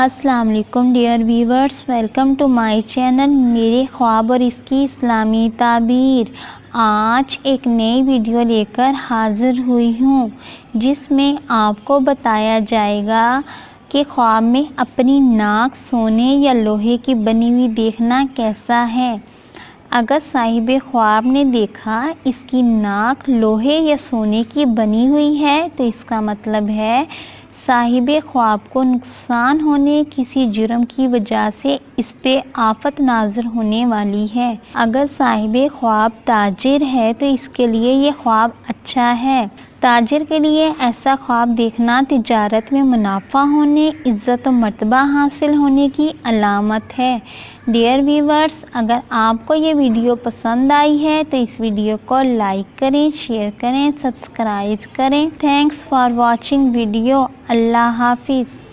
السلام علیکم dear viewers, welcome to my channel میرے خواب اور اس کی اسلامی تعبیر۔ آج ایک نئی ویڈیو لے کر حاضر ہوئی ہوں جس میں آپ کو بتایا جائے گا کہ خواب میں اپنی ناک سونے یا لوہے کی بنی ہوئی دیکھنا کیسا ہے۔ اگر صاحب خواب نے دیکھا اس کی ناک لوہے یا سونے کی بنی ہوئی ہے تو اس کا مطلب ہے صاحب خواب کو نقصان ہونے کسی جرم کی وجہ سے اس پہ آفت نازل ہونے والی ہے۔ اگر صاحب خواب تاجر ہے تو اس کے لیے یہ خواب اچھا ہے۔ تاجر کے لیے ایسا خواب دیکھنا تجارت میں منافع ہونے، عزت و مرتبہ حاصل ہونے کی علامت ہے۔ ڈیئر ویورز، اگر آپ کو یہ ویڈیو پسند آئی ہے تو اس ویڈیو کو لائک کریں، شیئر کریں، سبسکرائب کریں۔ Thanks for watching video. اللہ حافظ۔